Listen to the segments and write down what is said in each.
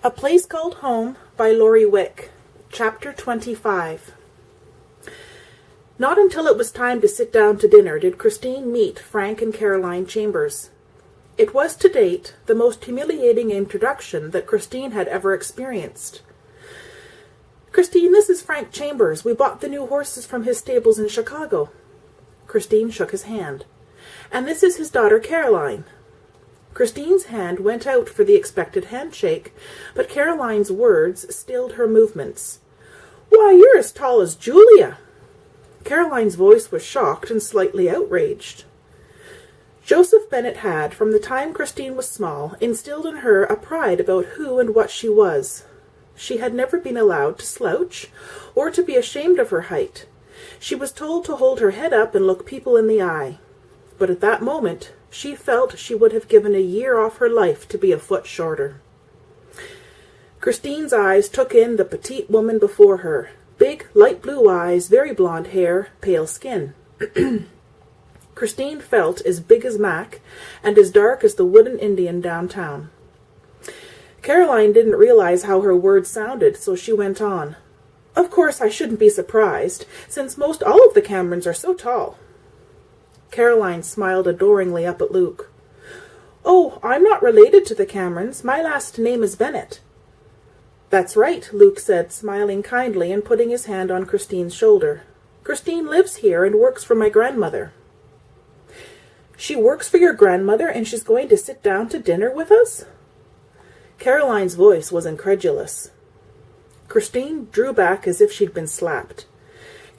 A Place Called Home by Laurie Wick. Chapter 25. Not until it was time to sit down to dinner did Christine meet Frank and Caroline Chambers. It was, to date, the most humiliating introduction that Christine had ever experienced. "Christine, this is Frank Chambers. We bought the new horses from his stables in Chicago." Christine shook his hand. "And this is his daughter, Caroline." Christine's hand went out for the expected handshake, but Caroline's words stilled her movements. "Why, you're as tall as Julia!" Caroline's voice was shocked and slightly outraged. Joseph Bennet had, from the time Christine was small, instilled in her a pride about who and what she was. She had never been allowed to slouch or to be ashamed of her height. She was told to hold her head up and look people in the eye. But at that moment, she felt she would have given a year off her life to be a foot shorter. Christine's eyes took in the petite woman before her. Big, light blue eyes, very blonde hair, pale skin. Christine felt as big as Mac and as dark as the wooden Indian downtown. Caroline didn't realize how her words sounded, so she went on. "Of course, I shouldn't be surprised, since most all of the Camerons are so tall." Caroline smiled adoringly up at Luke. "Oh, I'm not related to the Camerons. My last name is Bennet." "That's right," Luke said, smiling kindly and putting his hand on Christine's shoulder. "Christine lives here and works for my grandmother." "She works for your grandmother, and she's going to sit down to dinner with us?" Caroline's voice was incredulous. Christine drew back as if she'd been slapped.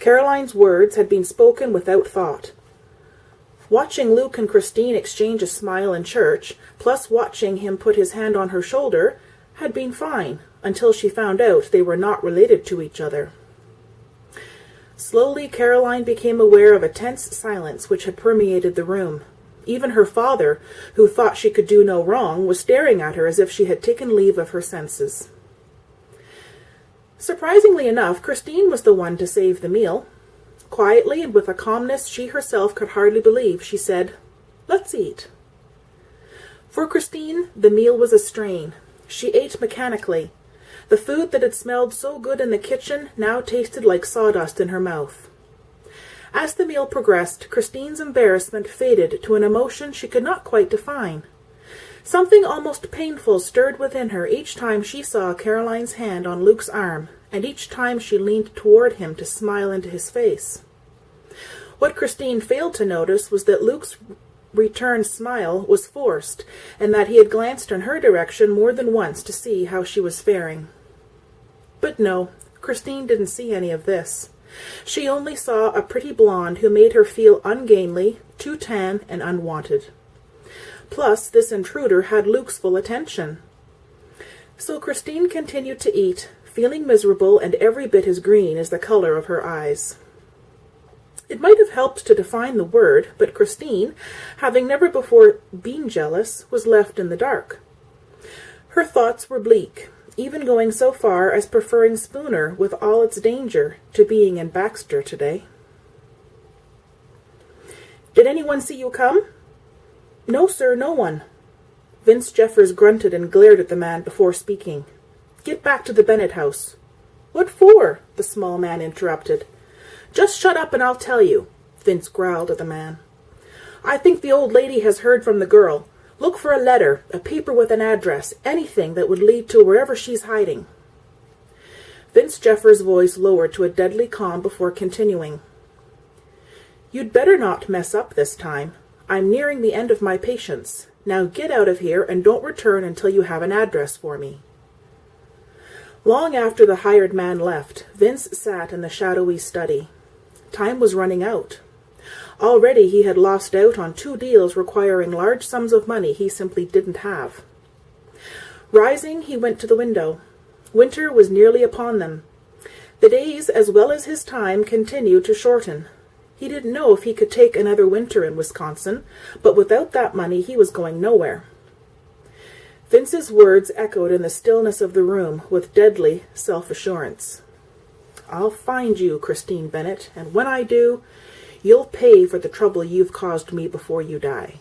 Caroline's words had been spoken without thought. Watching Luke and Christine exchange a smile in church, plus watching him put his hand on her shoulder, had been fine, until she found out they were not related to each other. Slowly, Caroline became aware of a tense silence which had permeated the room. Even her father, who thought she could do no wrong, was staring at her as if she had taken leave of her senses. Surprisingly enough, Christine was the one to save the meal. Quietly and with a calmness she herself could hardly believe, she said, "Let's eat." For Christine, the meal was a strain. She ate mechanically. The food that had smelled so good in the kitchen now tasted like sawdust in her mouth. As the meal progressed, Christine's embarrassment faded to an emotion she could not quite define. Something almost painful stirred within her each time she saw Caroline's hand on Luke's arm, and each time she leaned toward him to smile into his face. What Christine failed to notice was that Luke's return smile was forced, and that he had glanced in her direction more than once to see how she was faring. But no, Christine didn't see any of this. She only saw a pretty blonde who made her feel ungainly, too tan, and unwanted. Plus, this intruder had Luke's full attention. So Christine continued to eat, feeling miserable and every bit as green as the color of her eyes. It might have helped to define the word, but Christine, having never before been jealous, was left in the dark. Her thoughts were bleak, even going so far as preferring Spooner, with all its danger, to being in Baxter today. "Did anyone see you come?" "No, sir, no one." Vince Jeffers grunted and glared at the man before speaking. "Get back to the Bennet house." "What for?" the small man interrupted. "Just shut up and I'll tell you," Vince growled at the man. "I think the old lady has heard from the girl. Look for a letter, a paper with an address, anything that would lead to wherever she's hiding." Vince Jeffers' voice lowered to a deadly calm before continuing. "You'd better not mess up this time. I'm nearing the end of my patience. Now get out of here and don't return until you have an address for me." Long after the hired man left, Vince sat in the shadowy study. Time was running out. Already he had lost out on 2 deals requiring large sums of money he simply didn't have. Rising, he went to the window. Winter was nearly upon them. The days, as well as his time, continued to shorten. He didn't know if he could take another winter in Wisconsin, but without that money he was going nowhere. Vince's words echoed in the stillness of the room with deadly self-assurance. "I'll find you, Christine Bennet, and when I do, you'll pay for the trouble you've caused me before you die."